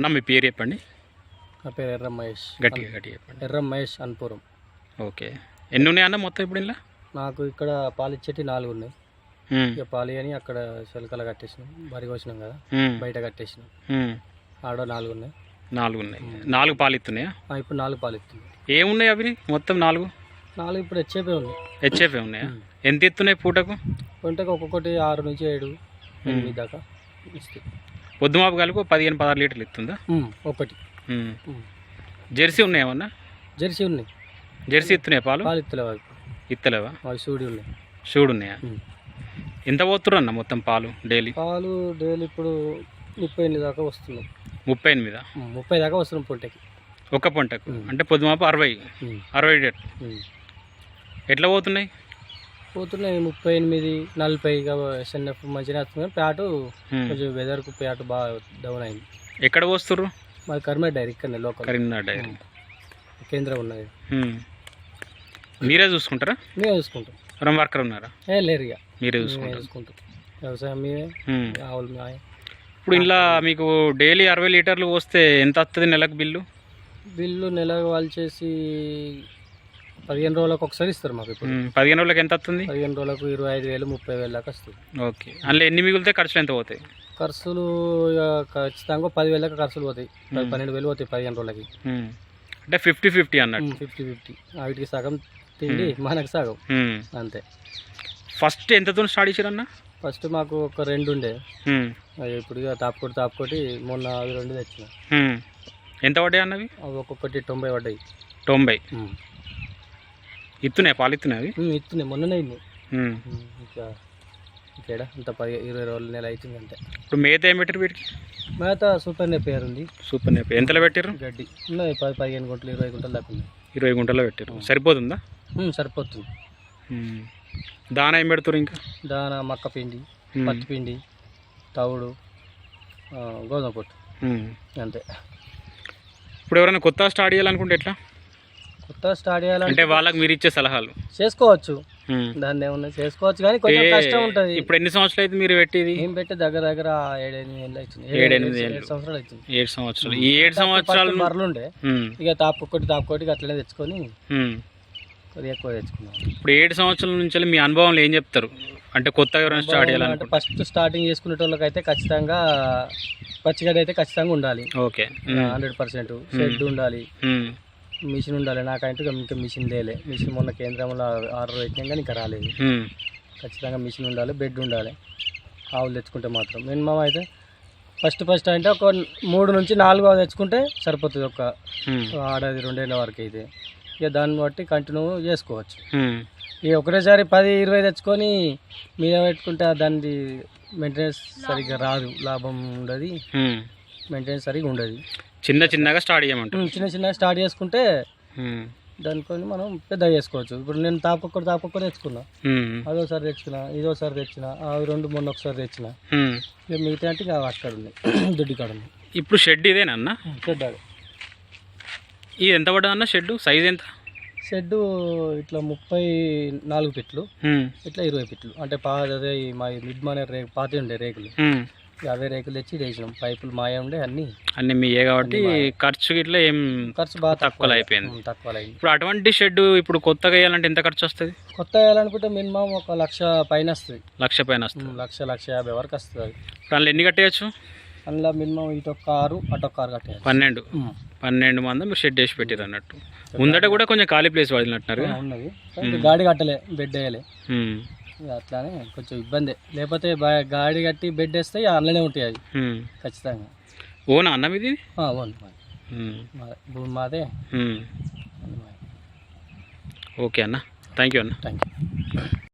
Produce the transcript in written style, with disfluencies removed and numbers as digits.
అన్న మీ పేరు చెప్పండి. నా పేరు ఎర్ర మహేష్. గట్టిగా చెప్పండి. ఎర్ర మహేష్ అన్పురం. ఓకే. ఎన్ని ఉన్నాయి అన్న మొత్తం ఇప్పుడు ఇలా? నాకు ఇక్కడ పాలు ఇచ్చేటి 4 ఉన్నాయి. ఇక పాలు అని అక్కడ శిలకల కట్టేసినాం, బరి కోసినాం కదా, బయట కట్టేసినాం. ఆడ 4 ఉన్నాయి. 4 ఉన్నాయి. 4 పాలు ఇస్తున్నాయా? ఇప్పుడు 4 పాలు ఇస్తుంది. ఏమున్నాయి అవి మొత్తం? 4 ఇప్పుడు హెచ్ఏపే ఉన్నాయి. హెచ్ఎఫ్ ఉన్నాయా? ఎంత ఇస్తున్నాయి పూటకు? పూటకు ఒక్కొక్కటి 6 నుంచి 7, 8 దాకా ఇస్తుంది. పొద్దుమాపు కలుపు 15-16 లీటర్లు ఇస్తుందా ఒకటి? జెర్సీ ఉన్నాయేమన్నా? జెర్సీ ఉన్నాయి. జెర్సీ ఇస్తున్నాయా పాలు? పాలు ఇస్తలేవా? ఇస్తలేవా? అవి సూడి ఉన్నాయి. సూడు ఉన్నాయా? ఎంత పోతురు అన్న మొత్తం పాలు డైలీ? పాలు డైలీ ఇప్పుడు 38 దాకా వస్తున్నాయి. 30 దాకా వస్తున్నాం పూటకి. ఒక పంటకు అంటే పొద్దుమాపు 60 లీటర్. ఎట్లా పోతున్నాయి? 38, 40. ఎస్ఎన్ఎఫ్ మంచిగా వస్తుంది. ప్యాటు కొంచెం వెదర్కు ప్యాటు బాగా డౌన్ అయింది. ఎక్కడ పోస్తుర్రు? మాది కరీంనగర్ డైరీ, ఇక్కడ లోకల్ కరీంనగర్ డైరీ కేంద్రం ఉన్నది. మీరే చూసుకుంటారా? మేమే చూసుకుంటాం. ఎవరైనా వర్కర్ ఉన్నారా? లేరు, ఇక మీరే చూసుకుంటాం. వ్యవసాయం మేమే, ఆవులు మేమే. ఇప్పుడు ఇలా మీకు డైలీ 60 లీటర్లు పోస్తే ఎంత వస్తుంది నెలకు బిల్లు? నెలకు వాళ్ళు చేసి 15 రోజులకు ఒకసారి ఇస్తారు మాకు. ఇప్పుడు 15 రోజులకు ఎంత వస్తుంది? 15 రోజులకు 25,000, 30,000 దాకా వస్తుంది. ఓకే. అందులో ఎన్ని మిగిలితే ఖర్చులు ఎంత పోతాయి? ఖర్చులు ఇక ఖచ్చితంగా 10,000 దాకా ఖర్చులు పోతాయి. 12,000 పోతాయి 15 రోజులకి. అంటే 50-50 అన్నట్టు. 50-50. వాటికి సగం తిండి, మనకు సగం, అంతే. ఫస్ట్ ఎంతతో స్టార్ట్ చేశారన్న? ఫస్ట్ మాకు ఒక 2 ఉండే. ఇప్పుడు ఇక తాపుకోటి మొన్న అవి 2 తెచ్చిన. ఎంత పడ్డాయి అన్నవి? అవి ఒక్కొక్కటి 90 పడ్డాయి. 90 ఇస్తున్నాయి పాలు? ఇస్తున్నాయి ఇస్తున్నాయి, మొన్ననే ఇన్ని. ఇంకా ఇక్కడ ఇంత 20 రోజుల నెల అవుతుంది అంతే. ఇప్పుడు మేత ఏం పెట్టారు వీటికి? మేత సూపర్ నేపియర్ ఉంది. సూపర్ నేపియర్ ఎంతలో పెట్టారు? గడ్డి ఉన్నాయి 15 గుంటలు, 20 గుంటలు దాకా ఉన్నాయి. 20 గుంటల్లో పెట్టారు. సరిపోతుందా? సరిపోతుంది. దానా ఏం పెడతారు? ఇంకా దానా మక్క పిండి, పత్తి పిండి, తవుడు, గోధుమ పొట్టు, అంతే. ఇప్పుడు ఎవరైనా కొత్త స్టార్ట్ చేయాలనుకుంటే ఎట్లా? కొత్త స్టార్ట్ చేయాలంటే వాళ్ళకి మీరు ఇచ్చే సలహాలు? చేసుకోవచ్చు, దాన్ని ఏమన్నా చేసుకోవచ్చు, కానీ కొంచెం కష్టం ఉంటుంది. ఇప్పుడు ఎన్ని సంవత్సరాలు అయితే మీరు పెట్టేది? మేము పెట్టి దగ్గర 7-8 ఏళ్ళు అవుతుంది. 7 సంవత్సరాలు అవుతుంది. 7 సంవత్సరాలు. ఈ 7 సంవత్సరాలు బర్రెలు ఉండే, ఇక తాపుకొట్టి అట్లనే తెచ్చుకొని కొద్దిగా ఎక్కువ తెచ్చుకున్నాం. ఇప్పుడు 7 సంవత్సరాల నుంచి మీ అనుభవంలో ఏం చెప్తారు? అంటే కొత్తగా ఎవరైనా స్టార్ట్ చేయాలంటే? ఫస్ట్ స్టార్టింగ్ చేసుకునే వాళ్ళకి అయితే ఖచ్చితంగా పచ్చిగడ్డ అయితే ఖచ్చితంగా ఉండాలి. ఓకే. 100% షెడ్ ఉండాలి, మిషన్ ఉండాలి. నాకంటే ఇంకా మిషన్ లేలే. మిషన్ మొన్న కేంద్రంలో ఆర్డర్ పెట్టినాం కానీ ఇంకా రాలేదు. ఖచ్చితంగా మిషన్ ఉండాలి, బెడ్ ఉండాలి. ఆవులు తెచ్చుకుంటే మాత్రం మినిమం అయితే ఫస్ట్ అంటే ఒక 3 నుంచి 4 తెచ్చుకుంటే సరిపోతుంది. ఒక ఆడది 2 ఏళ్ళ వరకు అయితే ఇక దాన్ని బట్టి కంటిన్యూ చేసుకోవచ్చు. ఇక ఒకటేసారి 10-20 తెచ్చుకొని మీద పెట్టుకుంటే దాన్ని మెయింటెనెన్స్ సరిగ్గా రాదు, లాభం ఉండదు, మెయింటెనెన్స్ సరిగ్గా ఉండదు. చిన్నగా స్టార్ట్ చేయమంటారు. చిన్నగా స్టార్ట్ చేసుకుంటే దానికొని మనం పెద్దగా చేసుకోవచ్చు. ఇప్పుడు నేను తాపకొక్కటి తెచ్చుకున్నా, అదోసారి తెచ్చుకున్నా, ఇదోసారి తెచ్చిన, అవి 2 మొన్న ఒకసారి తెచ్చిన. ఇక మిగతా అంటే ఇక అక్కడ ఉన్నాయి, దుడ్డి కాడ ఉన్నాయి. ఇప్పుడు షెడ్ ఇదేనా? షెడ్ అది. ఇది ఎంత పడ్డదన్న షెడ్? సైజ్ ఎంత? షెడ్ ఇట్లా 34 ఫీట్లు, ఇట్లా 20 ఫీట్లు. అంటే అదే మా మిడ్ మానే పాతి ఉండే రేకులు, అవే రేకులు తెచ్చి వేసినాం. పైపులు మాయ ఉండే, అన్ని మీయే కాబట్టి ఖర్చు ఇట్లా ఖర్చు బాగా తక్కువ అయిపోయింది. ఇప్పుడు అటువంటి షెడ్ ఇప్పుడు కొత్తగా వేయాలంటే ఎంత ఖర్చు వస్తుంది? కొత్త వేయాలనుకుంటే మినిమం 1,00,000 పైన వస్తుంది. 1,00,000 పైన వస్తుంది. 1,50,000 వరకు వస్తుంది. దానిలో ఎన్ని కట్టేయచ్చు? అందులో మినిమం ఇటొక్క 6, అటొక్క 6 కట్టేయాలి. 12 మంది మీరు షెడ్ వేసి పెట్టారు అన్నట్టు. ముందట కూడా కొంచెం ఖాళీ ప్లేస్ వదిలినట్టున్నారు ఉన్నది. గాడి కట్టలే, బెడ్ వేయలే, అట్లానే కొంచెం ఇబ్బంది. లేకపోతే గాడి కట్టి బెడ్ వేస్తే అందులోనే ఉంటాయి అవి ఖచ్చితంగా. ఓనా అన్న మీది? ఓన్ భూమి మాదే. ఓకే అన్న, థ్యాంక్ యూ అన్న. Thank you.